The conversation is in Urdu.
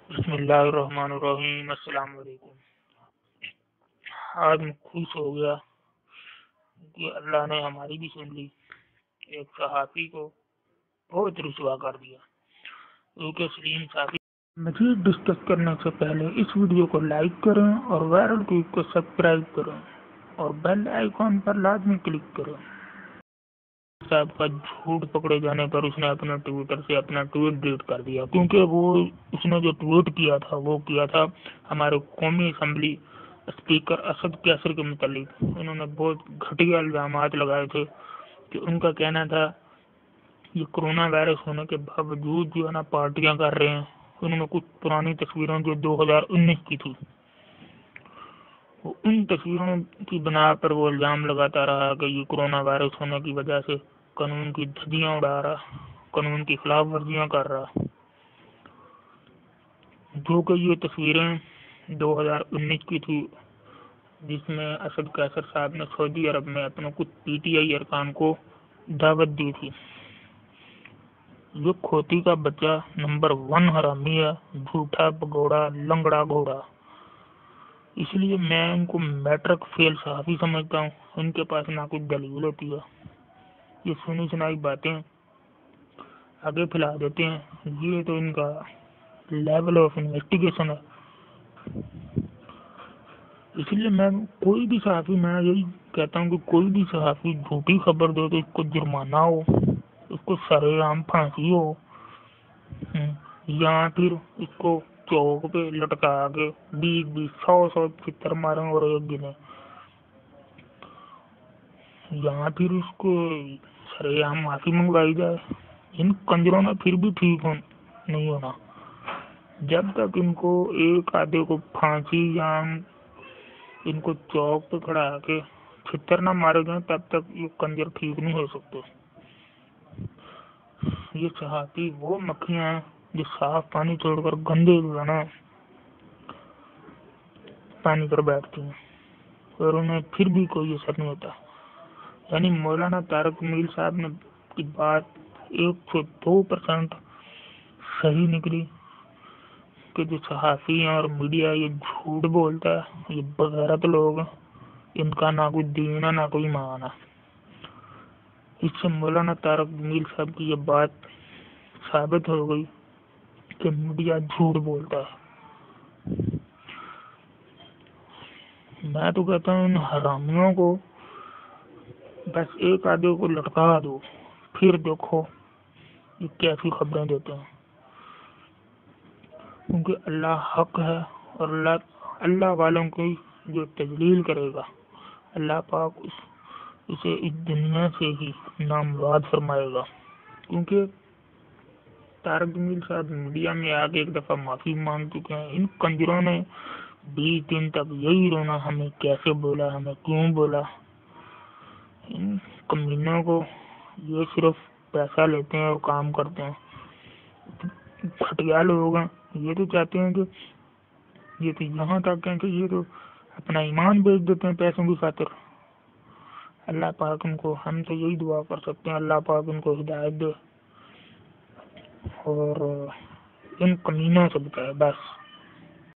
بسم اللہ الرحمن الرحیم۔ السلام علیکم۔ آج میں خوش ہو گیا کہ اللہ نے ہماری بھی سن لی۔ ایک صحافی کو بہت رسوا کر دیا کیونکہ سلیم صحافی۔ مزید ڈسکس کرنے سے پہلے اس ویڈیو کو لائک کریں اور وائرل ٹویٹ کو سبسکرائب کریں اور بیل آئیکن پر لازمی کلک کریں۔ صاحب کا جھوٹ پکڑے جانے پر اس نے اپنے ٹویٹر سے اپنا ٹویٹ ڈیلیٹ کر دیا، کیونکہ اس نے جو ٹویٹ کیا تھا وہ کیا تھا ہمارے قومی اسمبلی اسپیکر اسد کیسر کے متعلق۔ انہوں نے بہت گھٹیا الزامات لگائے تھے کہ ان کا کہنا تھا یہ کرونا وائرس ہونے کے باوجود جو ہے نا پارٹیاں کر رہے ہیں۔ انہوں نے کچھ پرانی تصویروں جو 2019 کی تھی، ان تصویروں کی بنا پر وہ الزام لگاتا رہا کہ یہ کرونا وائرس ہونے کی وجہ سے قانون کی دھجیاں اڑا رہا، قانون کی خلاف ورزیاں کر رہا، جو کہ یہ تصویریں 2019 کی تھی جس میں اسد کیسر صاحب نے سعودی عرب میں اپنے کچھ پی ٹی آئی ارکان کو دعوت دی تھی۔ یہ کھوتی کا بچہ نمبر 1 حرامی ہے، جھوٹا بگوڑا لنگڑا گھوڑا۔ اس لیے میں ان کو میٹرک فیل صحافی سمجھتا ہوں۔ ان کے پاس نہ کوئی دلیل ہوتی ہے، یہ سنی سنائی باتیں آگے پھیلا دیتے ہیں۔ یہ تو ان کا لیول آف انویسٹیگیشن ہے۔ اس لیے میں کوئی بھی صحافی، میں یہی کہتا ہوں کہ کوئی بھی صحافی جھوٹی خبر دے تو اس کو جرمانہ ہو، اس کو سرے عام پھانسی ہو، یا پھر اس کو چوک پہ لٹکا کے 20 چتر ماریں اور ایک گنے، یا پھر اس کو سرے عام معافی منگوائی جائے۔ ان کنجروں نے پھر بھی ٹھیک نہیں ہونا۔ جب تک ان کو ایک آدھے کو پھانسی یا ان کو چوک پہ کھڑا کے چھتر نہ مارے جائیں تب تک یہ کنجر ٹھیک نہیں ہو سکتے۔ یہ صحافی وہ مکھیاں ہیں جو صاف پانی چھوڑ کر گندے پانی پر بیٹھتی ہیں اور انہیں پھر بھی کوئی اثر نہیں ہوتا۔ یعنی مولانا طارق میل صاحب نے کی بات 102% صحیح نکلی کہ جو صحافی ہیں اور میڈیا یہ جھوٹ بولتا ہے، یہ بغیرت لوگ ہیں، ان کا نہ کوئی دین ہے نہ کوئی ایمان ہے۔ اس سے مولانا طارق میل صاحب کی یہ بات ثابت ہو گئی کہ میڈیا جھوٹ بولتا ہے۔ میں تو کہتا ہوں ان حرامیوں کو بس ایک آدھے کو لٹکا دو، پھر دیکھو یہ کیسی خبریں دیتے ہیں، کیونکہ اللہ حق ہے اور اللہ والوں کی جو تجلیل کرے گا اللہ پاک اسے اس دنیا سے ہی نامزد فرمائے گا۔ کیونکہ طارق جمیل صاحب میڈیا میں آگے ایک دفعہ معافی مانگ چکے ہیں۔ ان کنجروں نے 20 دن تک یہی رونا، ہمیں کیسے بولا، ہمیں کیوں بولا۔ ان کمینوں کو یہ صرف پیسہ لیتے ہیں اور کام کرتے ہیں۔ گھٹیا لوگ ہیں، یہ تو چاہتے ہیں کہ یہ تو یہاں تک ہیں کہ یہ تو اپنا ایمان بیچ دیتے ہیں پیسوں کی خاطر۔ اللہ پاک ان کو، ہم تو یہی دعا کر سکتے ہیں اللہ پاک ان کو ہدایت دے اور ان کمینوں سے بچائے بس۔